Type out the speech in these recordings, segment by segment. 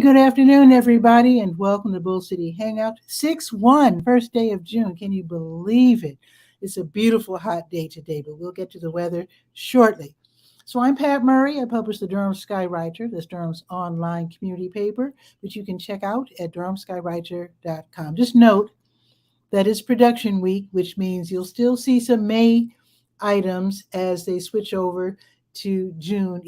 good afternoon, everybody, and welcome to Bull City Hangout. 6/1, first day of June. Can you believe it? It's a beautiful hot day today, but we'll get to the weather shortly. So I'm Pat Murray. I publish the Durham Skywriter, that's Durham's online community paper, which you can check out at durhamskywriter.com. Just note that it's production week, which means you'll still see some May items as they switch over to June,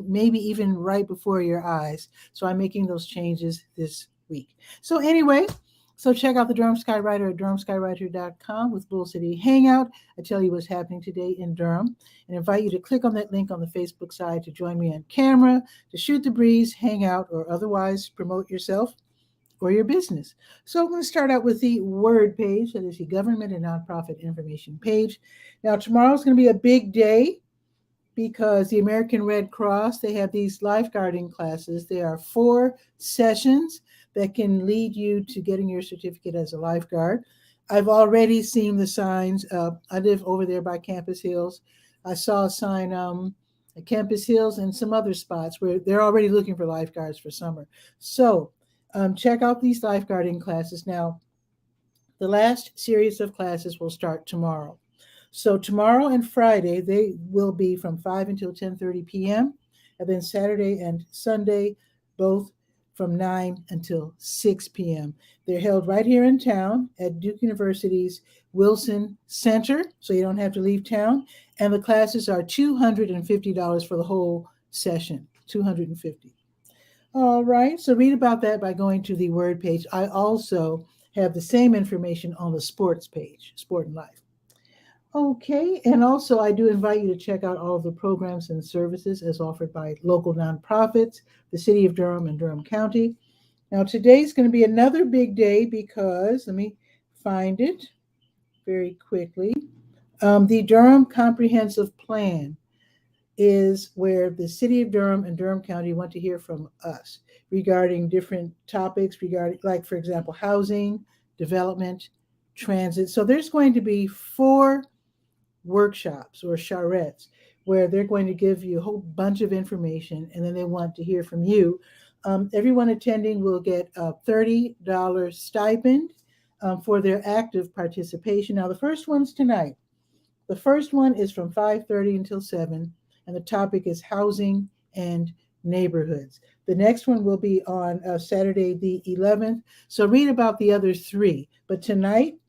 maybe even right before your eyes. So I'm making those changes this week. So anyway, check out the Durham Skywriter at durhamskywriter.com with Bull City Hangout. I tell you what's happening today in Durham and invite you to click on that link on the Facebook side to join me on camera, to shoot the breeze, hang out, or otherwise promote yourself or your business. So I'm going to start out with the Word page. That is the government and nonprofit information page. Now, tomorrow's going to be a big day because the American Red Cross, they have these lifeguarding classes. There are 4 sessions that can lead you to getting your certificate as a lifeguard. I've already seen the signs. I live over there by Campus Hills. I saw a sign at Campus Hills and some other spots where they're already looking for lifeguards for summer. So check out these lifeguarding classes. Now, the last series of classes will start tomorrow. So tomorrow and Friday, they will be from 5 until 10:30 p.m. And then Saturday and Sunday, both from 9 until 6 p.m. They're held right here in town at Duke University's Wilson Center, so you don't have to leave town. And the classes are $250 for the whole session, $250. All right, so read about that by going to the Word page. I also have the same information on the sports page, Sport and Life. Okay, and also I do invite you to check out all of the programs and services as offered by local nonprofits, the City of Durham and Durham County. Now today's going to be another big day because, let me find it very quickly. The Durham Comprehensive Plan is where the City of Durham and Durham County want to hear from us regarding different topics regarding, like, for example, housing, development, transit. So there's going to be 4 workshops or charrettes where they're going to give you a whole bunch of information and then they want to hear from you. Everyone attending will get a $30 stipend for their active participation. Now, the first one's tonight. The first one is from 5:30 until 7, and the topic is housing and neighborhoods. The next one will be on Saturday the 11th. So read about the other 3. But tonight,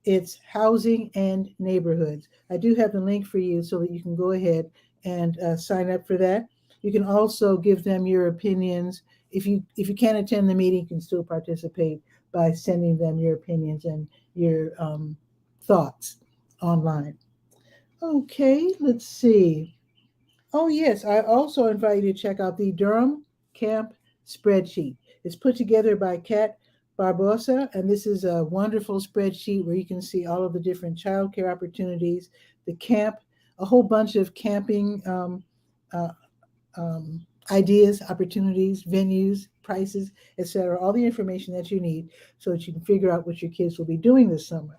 it's housing and neighborhoods. I do have the link for you so that you can go ahead and sign up for that. You can also give them your opinions. If you can't attend the meeting, you can still participate by sending them your opinions and your thoughts online. Okay, let's see. Oh, yes, I also invite you to check out the Durham Camp Spreadsheet. It's put together by Kat Barbosa, and this is a wonderful spreadsheet where you can see all of the different childcare opportunities, the camp, a whole bunch of camping ideas, opportunities, venues, prices, etc. All the information that you need so that you can figure out what your kids will be doing this summer.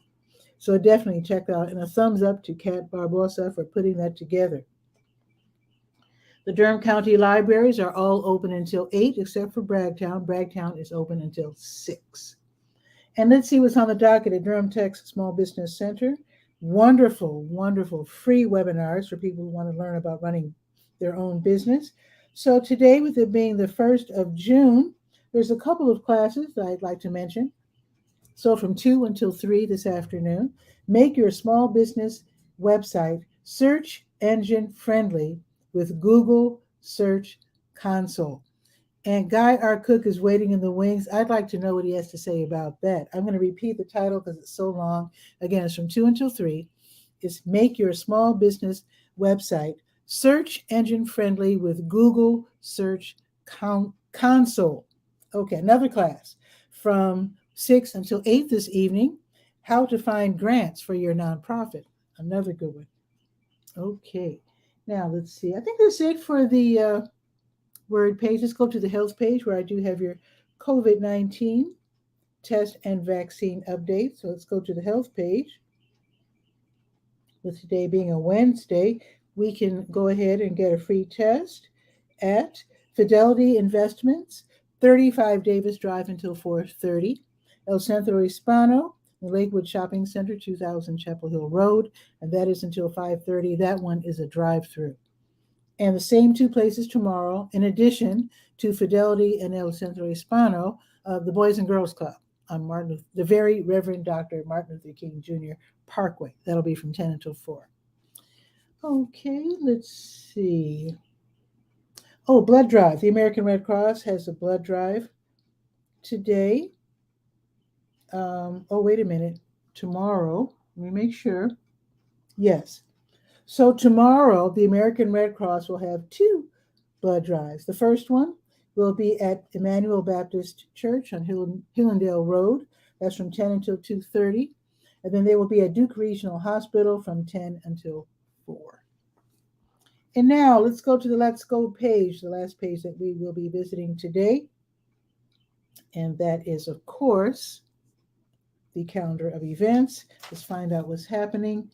So definitely check that out, and a thumbs up to Kat Barbosa for putting that together. The Durham County libraries are all open until 8, except for Bragtown. Bragtown is open until 6. And let's see what's on the docket at Durham Tech's Small Business Center. Wonderful, wonderful free webinars for people who want to learn about running their own business. So today, with it being the 1st of June, there's a couple of classes that I'd like to mention. So from 2 until 3 this afternoon, make your small business website search engine friendly with Google Search Console. And Guy, our cook, is waiting in the wings. I'd like to know what he has to say about that. I'm going to repeat the title because it's so long. Again, it's from 2 until 3. It's Make Your Small Business Website Search Engine Friendly with Google Search Console. Okay, another class from 6 until 8 this evening, How to Find Grants for Your Nonprofit. Another good one. Okay. Now, let's see. I think that's it for the Word page. Let's go to the health page where I do have your COVID-19 test and vaccine update. So let's go to the health page. With today being a Wednesday, we can go ahead and get a free test at Fidelity Investments, 35 Davis Drive until 4:30. El Centro Hispano, the Lakewood Shopping Center, 2000 Chapel Hill Road, and that is until 5:30. That one is a drive-through. And the same two places tomorrow, in addition to Fidelity and El Centro Hispano, the Boys and Girls Club on the very Reverend Dr. Martin Luther King Jr. Parkway. That'll be from 10 until 4. Okay, let's see. Oh, blood drive. The American Red Cross has a blood drive today. Wait a minute. Tomorrow, let me make sure. Yes. So tomorrow, the American Red Cross will have 2 blood drives. The first one will be at Emmanuel Baptist Church on Hillendale Road. That's from 10 until 2:30. And then they will be at Duke Regional Hospital from 10 until 4. And now let's go to the Let's Go page, the last page that we will be visiting today. And that is, of course, the calendar of events. Let's find out what's happening.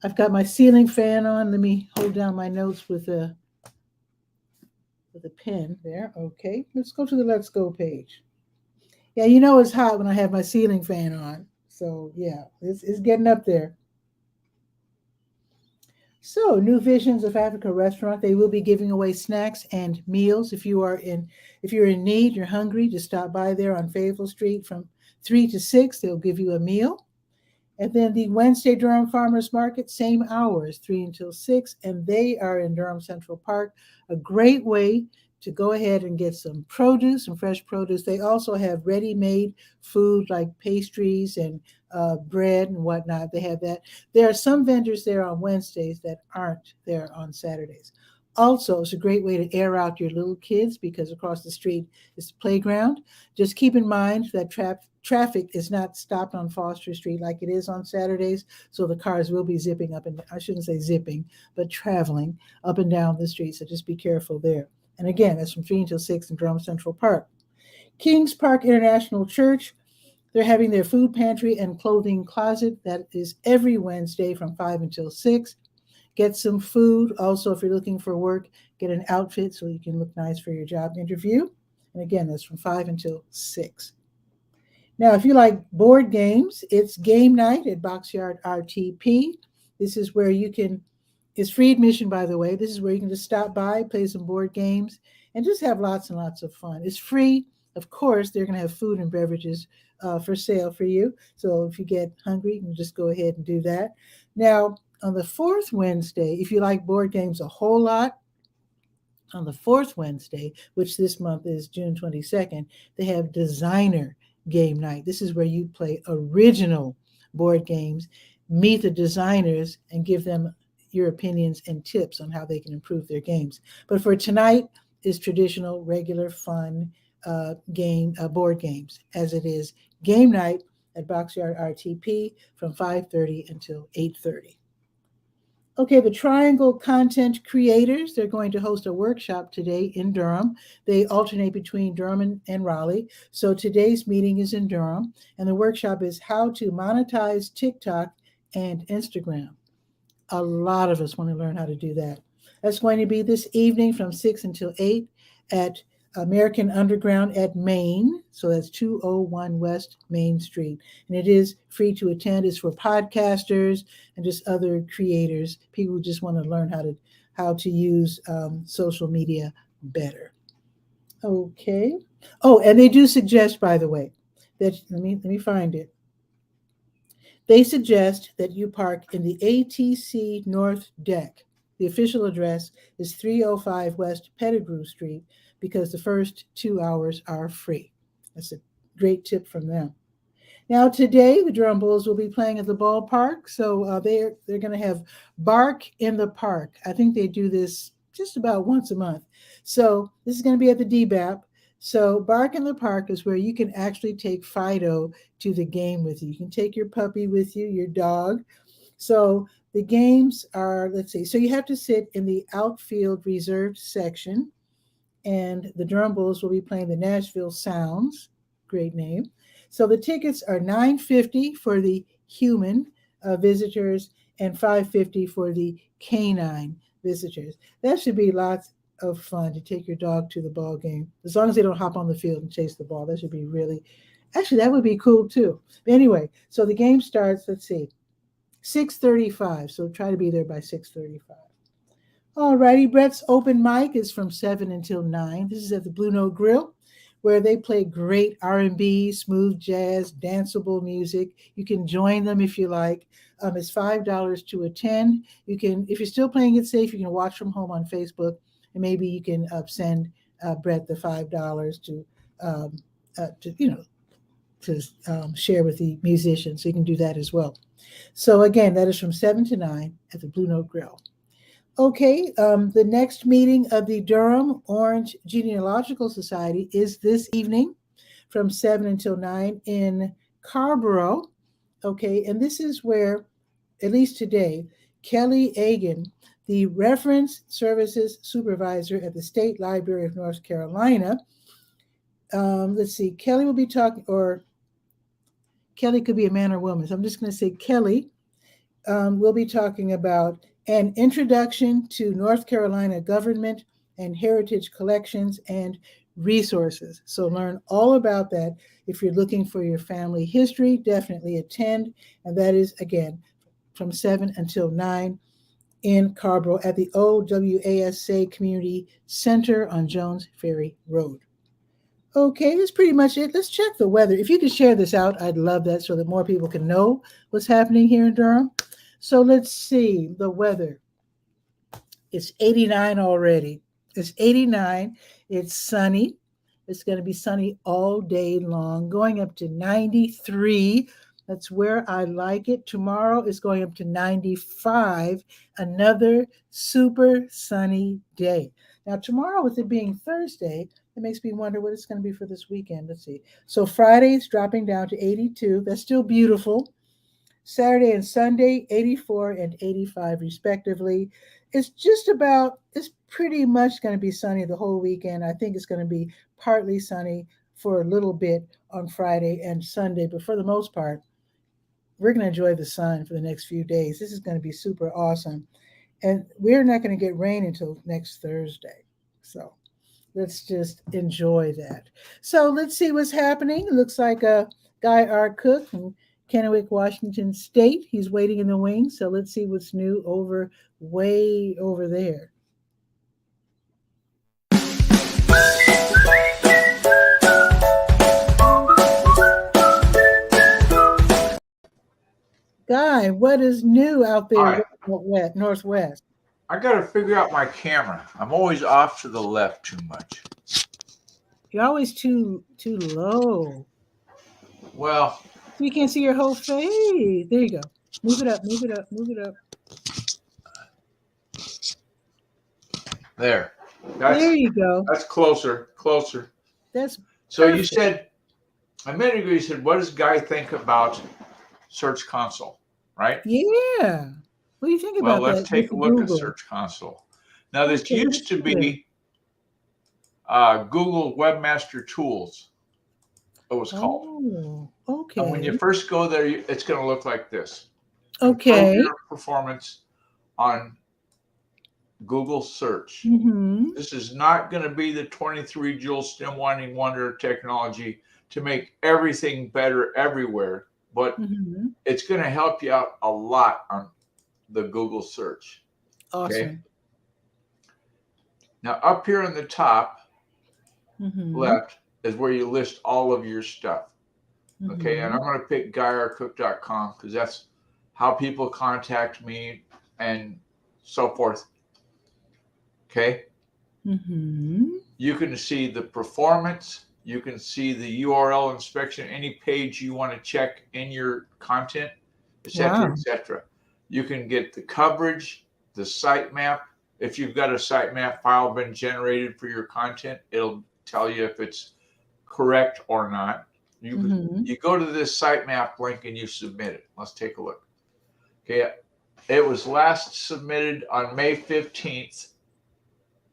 I've got my ceiling fan on. Let me hold down my notes with a pen there. Okay, let's go to the Let's Go page. Yeah, you know it's hot when I have my ceiling fan on. So yeah, it's getting up there. So, New Visions of Africa restaurant, they will be giving away snacks and meals. If you're in need, you're hungry, just stop by there on Fayetteville Street from 3 to 6. They'll give you a meal. And then the Wednesday Durham Farmers Market, same hours, 3 until 6, and they are in Durham Central Park. A great way to go ahead and get some produce, some fresh produce. They also have ready-made food like pastries and bread and whatnot. They have that. There are some vendors there on Wednesdays that aren't there on Saturdays. Also, it's a great way to air out your little kids because across the street is the playground. Just keep in mind that traffic is not stopped on Foster Street like it is on Saturdays, so the cars will be zipping up and I shouldn't say zipping, but traveling up and down the street. So just be careful there. And again, that's from 3 until 6 in Durham Central Park. Kings Park International Church, they're having their food pantry and clothing closet. That is every Wednesday from 5 until 6. Get some food. Also, if you're looking for work, get an outfit so you can look nice for your job interview. And again, that's from 5 until 6. Now, if you like board games, it's game night at Boxyard RTP. This is where you can, it's free admission, by the way. This is where you can just stop by, play some board games, and just have lots and lots of fun. It's free. Of course, they're going to have food and beverages for sale for you. So if you get hungry, you can just go ahead and do that. Now, on the 4th Wednesday, if you like board games a whole lot, on the 4th Wednesday, which this month is June 22nd, they have designer game night. This is where you play original board games, meet the designers, and give them your opinions and tips on how they can improve their games. But for tonight is traditional, regular, fun board games, as it is game night at Boxyard RTP from 5:30 until 8:30. Okay, the Triangle Content Creators, they're going to host a workshop today in Durham. They alternate between Durham and Raleigh. So today's meeting is in Durham, and the workshop is how to monetize TikTok and Instagram. A lot of us want to learn how to do that. That's going to be this evening from 6 until 8 at American Underground at Main. So that's 201 West Main Street. And it is free to attend. It's for podcasters and just other creators, people who just want to learn how to use social media better. Okay. Oh, and they do suggest, by the way, that let me find it. They suggest that you park in the ATC North Deck. The official address is 305 West Pettigrew Street because the first 2 hours are free. That's a great tip from them. Now today, the Durham Bulls will be playing at the ballpark, so they're going to have Bark in the Park. I think they do this just about once a month. So this is going to be at the DBAP. So Bark in the Park is where you can actually take Fido to the game with you. You can take your puppy with you, your dog. So the games are, let's see, so you have to sit in the outfield reserved section, and the Durham Bulls will be playing the Nashville Sounds. Great name. So the tickets are $9.50 for the human visitors and $5.50 for the canine visitors. That should be lots of fun to take your dog to the ball game. As long as they don't hop on the field and chase the ball. That should be really, actually, that would be cool too. Anyway, so the game starts, let's see, 6:35. So try to be there by 6:35. All righty, Brett's open mic is from 7 until 9. This is at the Blue Note Grill, where they play great R&B, smooth jazz, danceable music. You can join them if you like. It's $5 to attend. You can, if you're still playing it safe, you can watch from home on Facebook, and maybe you can send Brett the $5 to share with the musicians. So you can do that as well. So again, that is from 7 to 9 at the Blue Note Grill. Okay, the next meeting of the Durham Orange Genealogical Society is this evening from 7 until 9 in Scarborough. Okay, and this is where, at least today, 𝗕𝗨𝗟𝗟, the Reference Services Supervisor at the State Library of North Carolina, let's see, Kelly will be talking, or Kelly could be a man or woman, so I'm just going to say Kelly will be talking about an introduction to North Carolina government and heritage collections and resources. So learn all about that. If you're looking for your family history, definitely attend. And that is, again, from 7 until 9 in Scarborough at the OWASA Community Center on Jones Ferry Road. Okay, that's pretty much it. Let's check the weather. If you could share this out, I'd love that so that more people can know what's happening here in Durham. So let's see the weather. It's 89 already. It's 89. It's sunny. It's going to be sunny all day long, going up to 93. That's where I like it. Tomorrow is going up to 95. Another super sunny day. Now, tomorrow, with it being Thursday, it makes me wonder what it's going to be for this weekend. Let's see. So Friday is dropping down to 82. That's still beautiful. Saturday and Sunday, 84 and 85 respectively. It's pretty much going to be sunny the whole weekend. I think it's going to be partly sunny for a little bit on Friday and Sunday, but for the most part, we're going to enjoy the sun for the next few days. This is going to be super awesome. And we're not going to get rain until next Thursday. So let's just enjoy that. So let's see what's happening. It looks like Guy R. Cook from Kennewick, Washington State. He's waiting in the wings. So let's see what's new way over there. Guy, what is new out there northwest? I got to figure out my camera. I'm always off to the left too much. You're always too low. Well, you can't see your whole face. There you go. Move it up, move it up, move it up. There. There you go. That's closer. That's so perfect. You said, a minute ago, you said, what does Guy think about Search Console, right? Yeah. What do you think about that? Well, let's take a look at Search Console. Now, this used to be Google Webmaster Tools, it was called. Oh, okay. And when you first go there, it's going to look like this. Okay. Improve your performance on Google search. Mm-hmm. This is not going to be the 23 joule stem winding wonder technology to make everything better everywhere, but it's going to help you out a lot on the Google search. Awesome. Okay? Now, up here on the top left is where you list all of your stuff. Okay, and I'm going to pick GuyRcook.com because that's how people contact me and so forth. Okay. You can see the performance. You can see the URL inspection, any page you want to check in your content, etc., etc. You can get the coverage, the sitemap. If you've got a sitemap file been generated for your content, it'll tell you if it's correct or not. You go to this sitemap link and you submit it. Let's take a look. Okay, it was last submitted on May 15th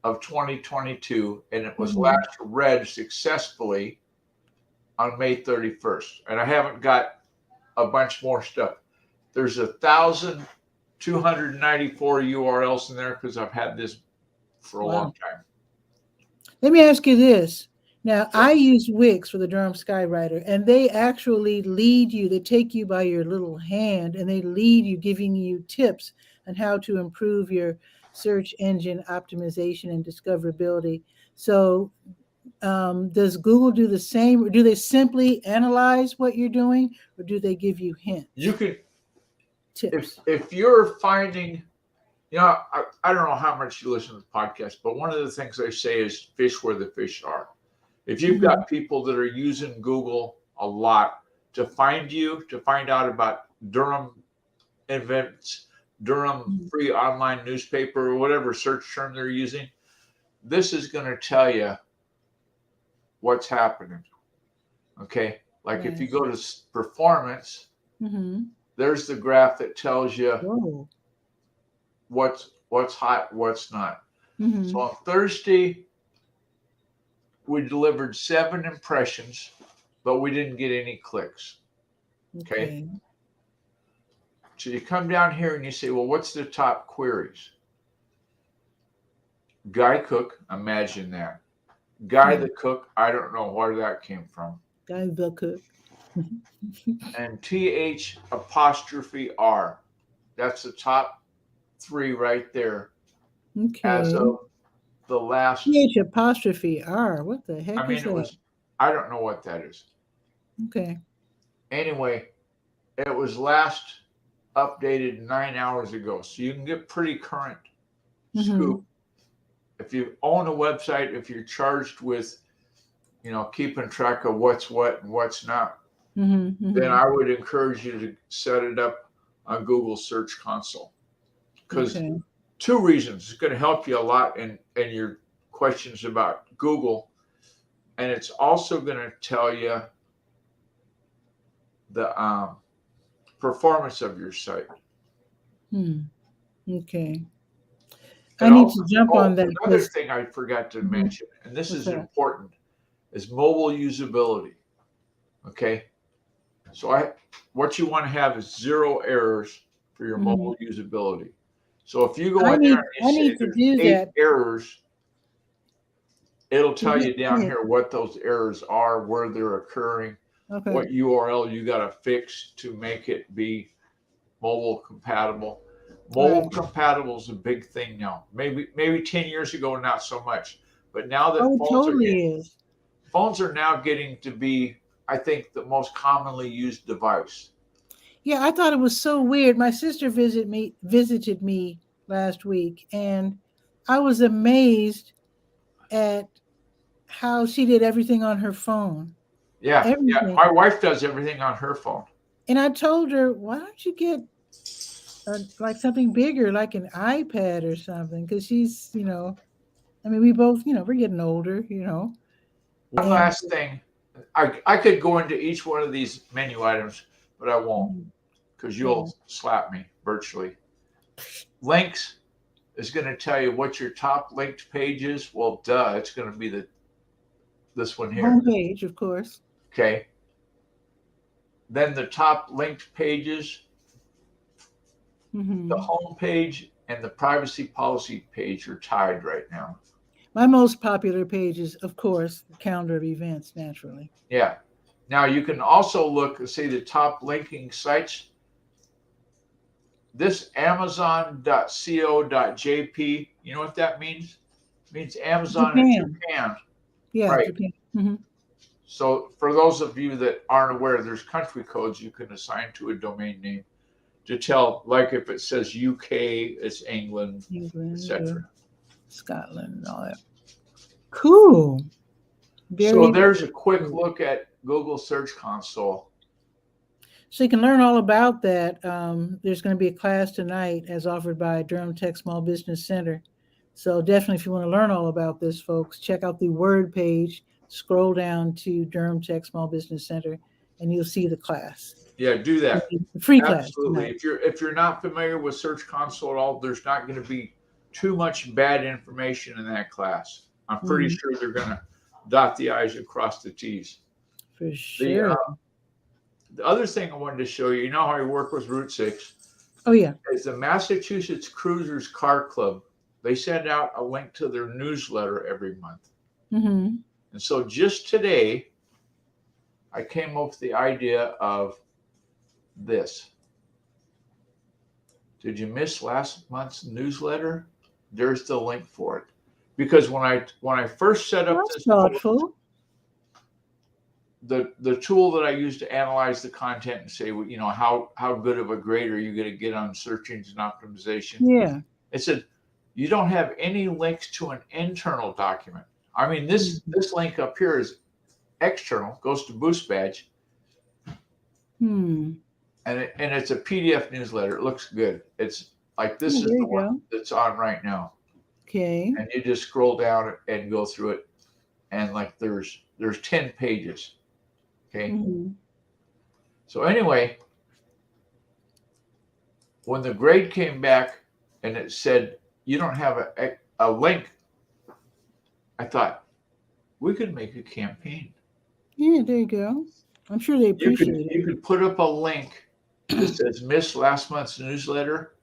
of 2022, and it was last read successfully on May 31st. And I haven't got a bunch more stuff. There's 1,294 URLs in there because I've had this for a long time. Let me ask you this. Now, Sure. I use Wix for the Durham Skywriter, and they actually lead you. They take you by your little hand, and they lead you, giving you tips on how to improve your search engine optimization and discoverability. So, does Google do the same, or do they simply analyze what you're doing, or do they give you hints? You can, Tips. if you're finding, I don't know how much you listen to the podcast, but one of the things I say is fish where the fish are. If you've got people that are using Google a lot to find you, to find out about Durham events, Durham free online newspaper, or whatever search term they're using, this is going to tell you what's happening. Okay. Like if you go to performance, there's the graph that tells you what's hot, what's not. So on Thursday, we delivered 7 impressions, but we didn't get any clicks. Okay. So you come down here and you say, well, what's the top queries? Guy Cook, imagine that. Guy the Cook, I don't know where that came from. Guy the Cook. And 𝗕𝗨𝗟𝗟. That's the top 3 right there. Okay. As of the last. 𝗕𝗨𝗟. What the heck is that? I don't know what that is. Okay. Anyway, it was last updated 9 hours ago. So you can get pretty current scoop. If you own a website, if you're charged with, keeping track of what's what and what's not, then I would encourage you to set it up on Google Search Console. Because 2 reasons. It's going to help you a lot in your questions about Google. And it's also going to tell you the performance of your site. Okay. And I need to jump on that. Another thing I forgot to mention, and this is important, is mobile usability. Okay. So what you want to have is 0 errors for your mobile usability. So if you go in there and you say there's 8 errors, it'll tell you down here what those errors are, where they're occurring, what URL you got to fix to make it be mobile compatible. Mobile compatible is a big thing now. Maybe 10 years ago, not so much. But now that phones are now getting to be, I think, the most commonly used device. Yeah, I thought it was so weird. My sister visited me last week, and I was amazed at how she did everything on her phone. Yeah, my wife does everything on her phone. And I told her, why don't you get like something bigger, like an iPad or something? Because she's, we both, we're getting older, One last thing. I could go into each one of these menu items, but I won't, because you'll slap me virtually. Links is going to tell you what your top linked page is. Well, duh, it's going to be this one here. Homepage, of course. Okay. Then the top linked pages, the home page and the privacy policy page are tied right now. My most popular page is, of course, the calendar of events, naturally. Yeah. Now you can also look and see the top linking sites. This Amazon.co.jp, you know what that means? It means Amazon in Japan. Yeah, right. Japan. So for those of you that aren't aware, there's country codes you can assign to a domain name to tell, like if it says UK, it's England, etc. Scotland and all that. Cool. So there's a quick look at Google Search Console. So you can learn all about that. There's going to be a class tonight as offered by Durham Tech Small Business Center. So definitely if you want to learn all about this, folks, check out the Word page, scroll down to Durham Tech Small Business Center, and you'll see the class. Yeah, do that. Free class. Absolutely. If you're not familiar with Search Console at all, there's not going to be too much bad information in that class. I'm pretty sure they're going to dot the I's and cross the T's. For sure. The other thing I wanted to show you, how I work with Route 6. Oh, yeah. Is the Massachusetts Cruisers Car Club. They send out a link to their newsletter every month. Mm-hmm. And so just today, I came up with the idea of this. Did you miss last month's newsletter? There's the link for it. Because when I first set up That's this post, thoughtful. the tool that I use to analyze the content and say, you know, how good of a grade are you going to get on search engine optimization? Yeah. It said, you don't have any links to an internal document. I mean, this link up here is external, goes to Boost Badge. Hmm. And it's a PDF newsletter. It looks good. It's like this is the one that's on right now. Okay. And you just scroll down and go through it. And like there's 10 pages. Okay. Mm-hmm. So anyway, when the grade came back and it said you don't have a link, I thought we could make a campaign. Yeah, there you go. I'm sure they appreciate it. You could put up a link that says miss last month's newsletter,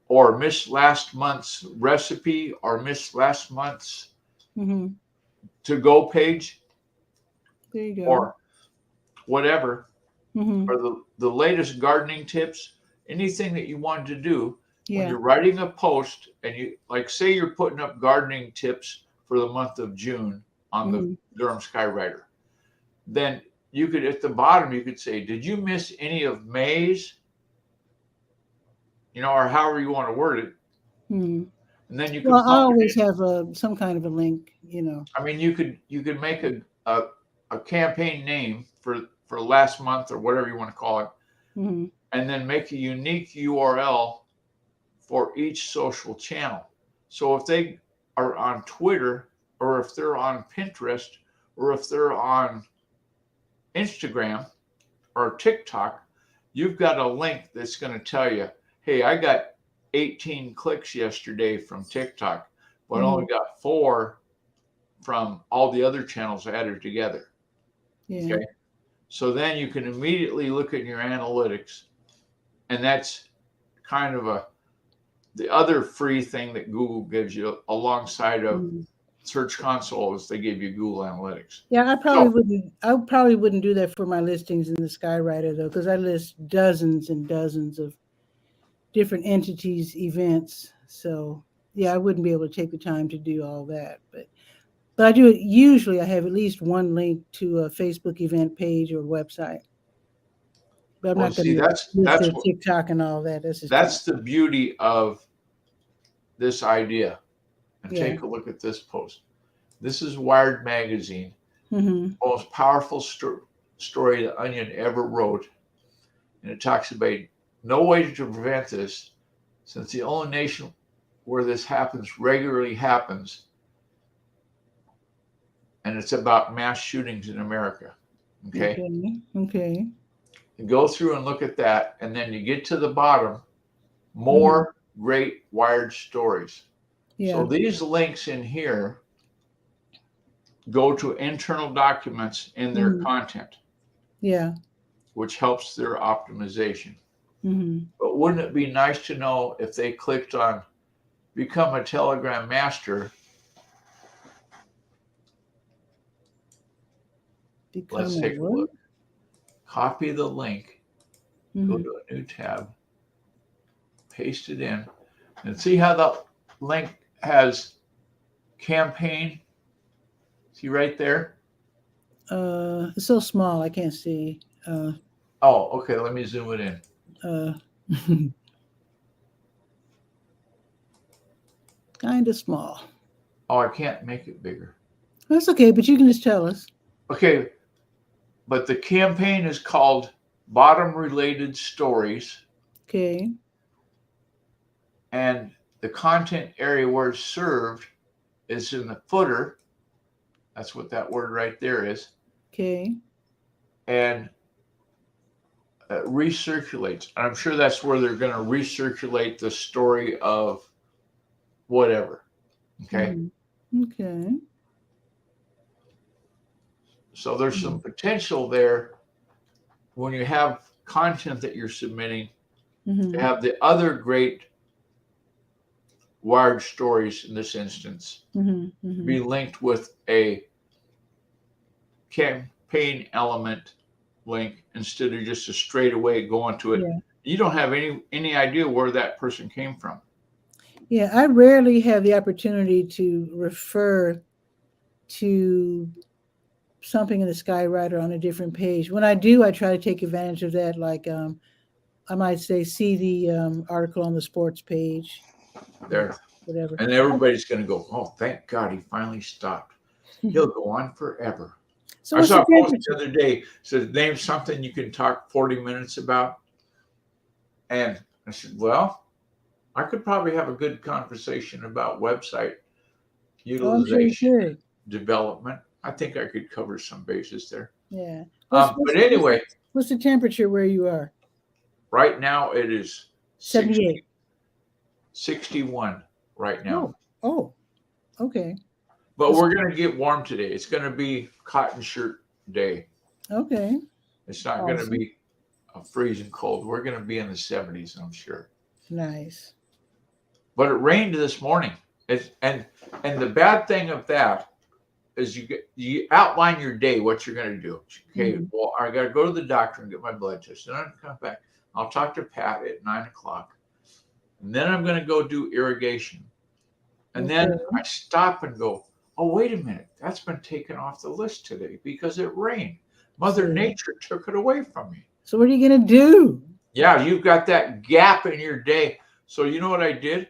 or miss last month's recipe, or miss last month's to-go page. There you go. Or whatever, or the latest gardening tips, anything that you wanted to do. When you're writing a post and you, like, say you're putting up gardening tips for the month of June on the Durham Skywriter, then you could, at the bottom, you could say, did you miss any of May's? You know, or however you want to word it. And then you could I always have some kind of a link, you know. I mean, you could make a campaign name for last month or whatever you want to call it, and then make a unique URL for each social channel. So if they are on Twitter, or if they're on Pinterest, or if they're on Instagram or TikTok, you've got a link that's going to tell you, hey, I got 18 clicks yesterday from TikTok, but only got 4 from all the other channels added together. Yeah. Okay. So then you can immediately look at your analytics, and that's kind of the other free thing that Google gives you alongside of Search Console is they give you Google Analytics. Yeah, I probably wouldn't do that for my listings in the Skywriter though, because I list dozens and dozens of different entities, events. So yeah, I wouldn't be able to take the time to do all that. But I do it. Usually I have at least one link to a Facebook event page or website. But I'm not going to list TikTok and all that. That's the beauty of this idea. And take a look at this post. This is Wired Magazine, most powerful story the Onion ever wrote. And it talks about no way to prevent this, since the only nation where this regularly happens. And it's about mass shootings in America. Okay. You go through and look at that, and then you get to the bottom, more great Wired stories. Yeah. So these links in here go to internal documents in their content. Yeah. Which helps their optimization. But wouldn't it be nice to know if they clicked on Become a Telegram Master? Let's take a look. Copy the link, go to a new tab, paste it in, and see how the link has campaign. See right there? It's so small I can't see. Oh, okay. Let me zoom it in. Kind of small. Oh, I can't make it bigger. That's okay, but you can just tell us. Okay. But the campaign is called Bottom Related Stories. Okay. And the content area where it's served is in the footer. That's what that word right there is. Okay. And recirculates. I'm sure that's where they're going to recirculate the story of whatever. Okay. Okay. So there's some potential there when you have content that you're submitting to have the other great wired stories in this instance be linked with a campaign element link instead of just a straight away going to it. Yeah. You don't have any idea where that person came from. Yeah, I rarely have the opportunity to refer to something in the Skywriter on a different page. When I do, I try to take advantage of that. Like I might say, see the article on the sports page. There. Whatever. And everybody's going to go, oh, thank God he finally stopped. He'll go on forever. So I saw a post the other day, said, name something you can talk 40 minutes about. And I said, well, I could probably have a good conversation about website utilization, development. I think I could cover some bases there. Yeah. But anyway. What's the temperature where you are? Right now it is 78. 61 right now. Oh, okay. But we're going to get warm today. It's going to be cotton shirt day. Okay. It's not going to be a freezing cold. We're going to be in the 70s, I'm sure. Nice. But it rained this morning. And the bad thing of that is you outline your day, what you're going to do. Okay, well, I got to go to the doctor and get my blood test. Then I'm come back. I'll talk to Pat at 9 o'clock. And then I'm going to go do irrigation. And then I stop and go, oh, wait a minute. That's been taken off the list today because it rained. Mother Nature took it away from me. So what are you going to do? Yeah, you've got that gap in your day. So you know what I did?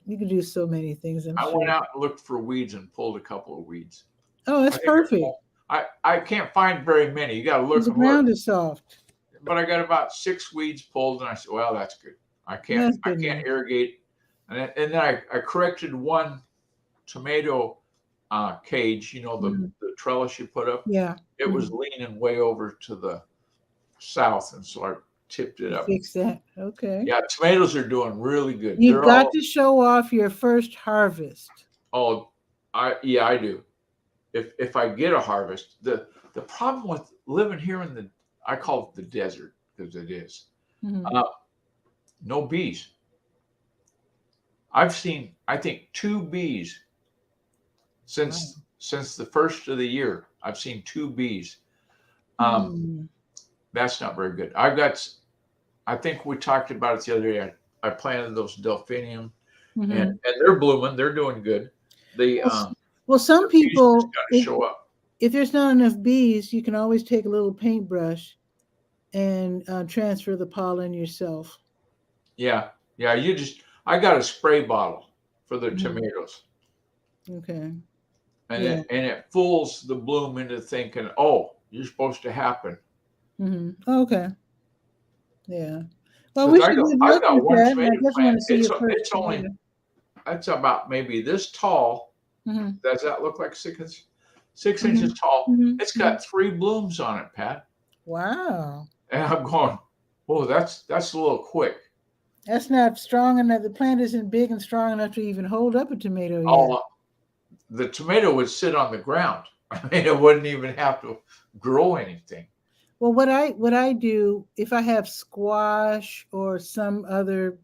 You can do so many things. I went out and looked for weeds and pulled a couple of weeds. Oh, that's perfect. I can't find very many. You got to look. The ground is soft. But I got about 6 weeds pulled, and I said, well, that's good. I can't irrigate. And then I corrected one tomato cage, you know, the trellis you put up. Yeah. It was leaning way over to the south, and so I tipped it up. Fix that. Okay. Yeah, tomatoes are doing really good. You've got to show off your first harvest. Oh, I do. If I get a harvest, the problem with living here in I call it the desert because it is. No bees. I've seen, I think, 2 bees since the first of the year. I've seen 2 bees. That's not very good. I think we talked about it the other day. I planted those delphinium, and they're blooming. They're doing good. Well, some people, show up. If there's not enough bees, you can always take a little paintbrush and transfer the pollen yourself. Yeah. I got a spray bottle for the tomatoes. Okay. And it fools the bloom into thinking, oh, you're supposed to happen. Okay. Yeah. Well, we should I got one tomato plant. It's about maybe this tall. Does that look like 6 inches tall? It's got 3 blooms on it, Pat. Wow. And I'm going, oh, that's a little quick. That's not strong enough. The plant isn't big and strong enough to even hold up a tomato yet. Oh, the tomato would sit on the ground. I mean, it wouldn't even have to grow anything. Well, what I do, if I have squash or some other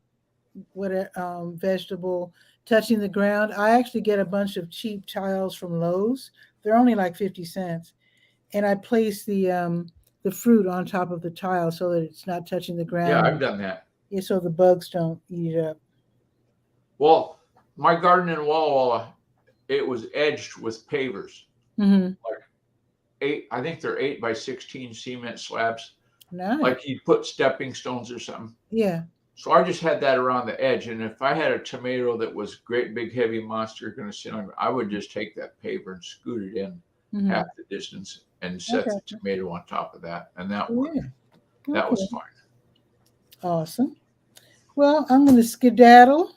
vegetable touching the ground, I actually get a bunch of cheap tiles from Lowe's. They're only like 50 cents. And I place the fruit on top of the tile so that it's not touching the ground. Yeah, I've done that. Yeah, so the bugs don't eat it up. Well, my garden in Walla Walla, it was edged with pavers. I think they're 8 by 16 cement slabs. Nice. Like you put stepping stones or something. Yeah. So I just had that around the edge. And if I had a tomato that was great big heavy monster going to sit on, I would just take that paver and scoot it in half the distance and set the tomato on top of that. And that worked. That was fine. Awesome. Well, I'm going to skedaddle.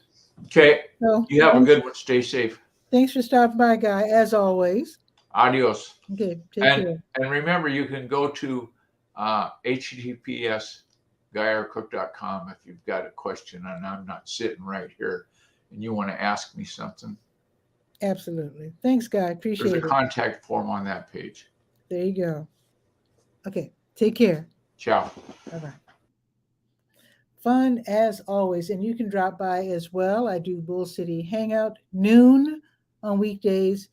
Okay. So, you have a good one. Stay safe. Thanks for stopping by, Guy, as always. Adios. Okay. Take care. And remember, you can go to https://𝗕𝗨𝗟𝗟 if you've got a question and I'm not sitting right here and you want to ask me something. Absolutely. Thanks, Guy. Appreciate it. There's a contact form on that page. There you go. Okay. Take care. Ciao. Bye-bye. Fun as always. And you can drop by as well. I do Bull City Hangout noon on weekdays,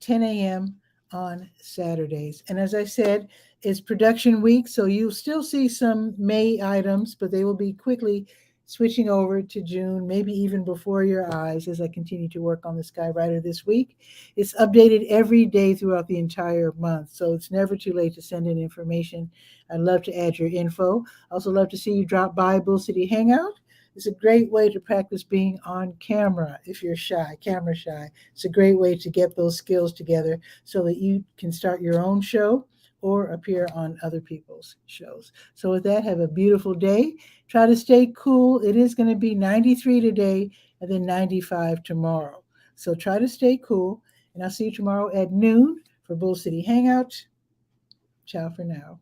10 a.m. on Saturdays. And as I said, it's production week, so you'll still see some May items, but they will be quickly switching over to June, maybe even before your eyes as I continue to work on the Skywriter this week. It's updated every day throughout the entire month, so it's never too late to send in information. I'd love to add your info. Also love to see you drop by Bull City Hangout. It's a great way to practice being on camera if you're shy, camera shy. It's a great way to get those skills together so that you can start your own show or appear on other people's shows. So with that, have a beautiful day. Try to stay cool. It is going to be 93 today and then 95 tomorrow. So try to stay cool. And I'll see you tomorrow at noon for Bull City Hangout. Ciao for now.